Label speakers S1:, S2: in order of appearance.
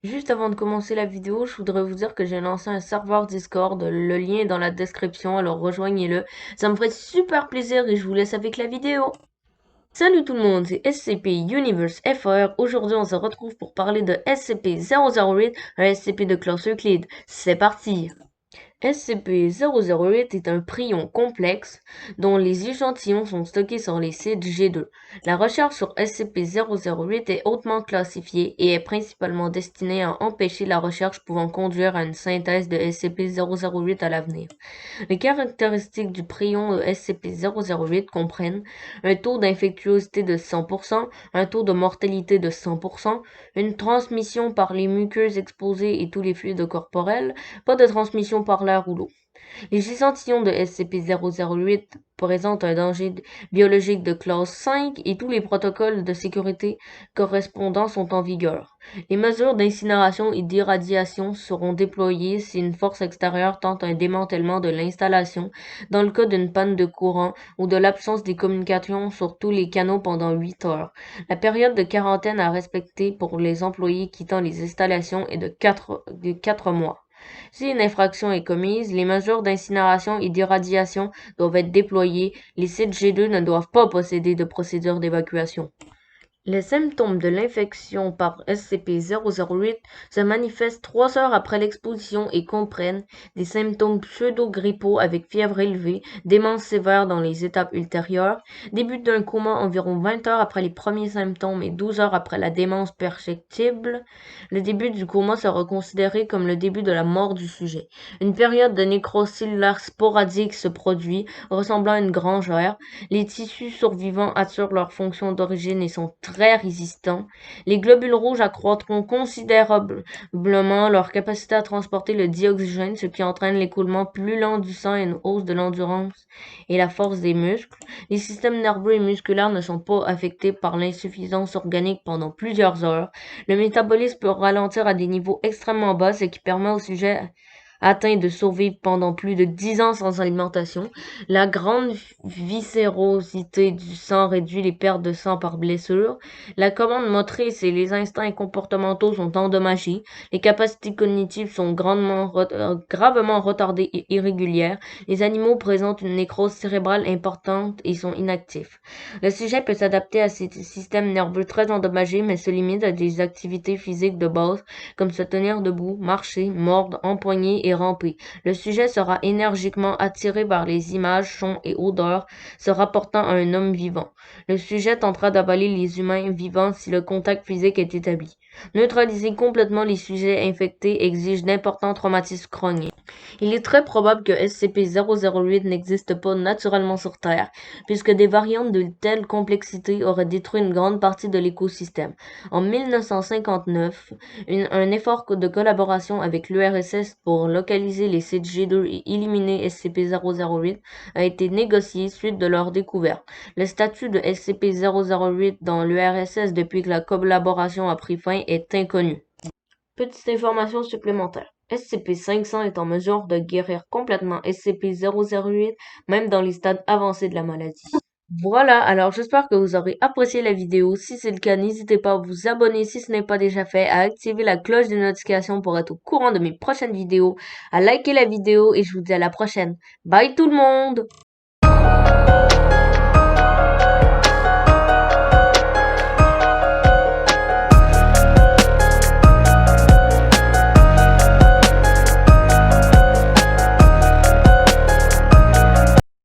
S1: Juste avant de commencer la vidéo, je voudrais vous dire que j'ai lancé un serveur Discord, le lien est dans la description, alors rejoignez-le. Ça me ferait super plaisir et je vous laisse avec la vidéo. Salut tout le monde, c'est SCP Universe FR. Aujourd'hui, on se retrouve pour parler de SCP-008, un SCP de classe Euclide. C'est parti! SCP-008 est un prion complexe dont les échantillons sont stockés sur les sites G2. La recherche sur SCP-008 est hautement classifiée et est principalement destinée à empêcher la recherche pouvant conduire à une synthèse de SCP-008 à l'avenir. Les caractéristiques du prion SCP-008 comprennent un taux d'infectiosité de 100%, un taux de mortalité de 100%, une transmission par les muqueuses exposées et tous les fluides corporels, pas de transmission par l'air ou l'eau. Les échantillons de SCP-008 présentent un danger biologique de classe 5 et tous les protocoles de sécurité correspondants sont en vigueur. Les mesures d'incinération et d'irradiation seront déployées si une force extérieure tente un démantèlement de l'installation dans le cas d'une panne de courant ou de l'absence des communications sur tous les canaux pendant 8 heures. La période de quarantaine à respecter pour les employés quittant les installations est de 4 mois. Si une infraction est commise, les mesures d'incinération et d'irradiation doivent être déployées. Les sites G2 ne doivent pas posséder de procédure d'évacuation. Les symptômes de l'infection par SCP-008 se manifestent 3 heures après l'exposition et comprennent des symptômes pseudo-grippaux avec fièvre élevée, démence sévère dans les étapes ultérieures, début d'un coma environ 20 heures après les premiers symptômes et 12 heures après la démence perceptible. Le début du coma sera considéré comme le début de la mort du sujet. Une période de nécrose cellulaire sporadique se produit, ressemblant à une grangère. Les tissus survivants assurent leur fonction d'origine et sont très résistants. Les globules rouges accroîtront considérablement leur capacité à transporter le dioxygène, ce qui entraîne l'écoulement plus lent du sang et une hausse de l'endurance et la force des muscles. Les systèmes nerveux et musculaires ne sont pas affectés par l'insuffisance organique pendant plusieurs heures. Le métabolisme peut ralentir à des niveaux extrêmement bas, ce qui permet au sujet atteint de survivre pendant plus de 10 ans sans alimentation. La grande viscérosité du sang réduit les pertes de sang par blessure. La commande motrice et les instincts comportementaux sont endommagés. Les capacités cognitives sont gravement retardées et irrégulières. Les animaux présentent une nécrose cérébrale importante et sont inactifs. Le sujet peut s'adapter à ces systèmes nerveux très endommagés, mais se limite à des activités physiques de base, comme se tenir debout, marcher, mordre, empoigner et ramper. Le sujet sera énergiquement attiré par les images, sons et odeurs se rapportant à un homme vivant. Le sujet tentera d'avaler les humains vivants si le contact physique est établi. Neutraliser complètement les sujets infectés exige d'importants traumatismes crâniens. Il est très probable que SCP-008 n'existe pas naturellement sur Terre, puisque des variantes de telle complexité auraient détruit une grande partie de l'écosystème. En 1959, un effort de collaboration avec l'URSS pour localiser les sites G2 et éliminer SCP-008 a été négocié suite de leur découverte. Le statut de SCP-008 dans l'URSS depuis que la collaboration a pris fin est inconnu. Petite information supplémentaire. SCP-500 est en mesure de guérir complètement SCP-008, même dans les stades avancés de la maladie. Voilà, alors j'espère que vous aurez apprécié la vidéo. Si c'est le cas, n'hésitez pas à vous abonner si ce n'est pas déjà fait, à activer la cloche de notification pour être au courant de mes prochaines vidéos, à liker la vidéo et je vous dis à la prochaine. Bye tout le monde!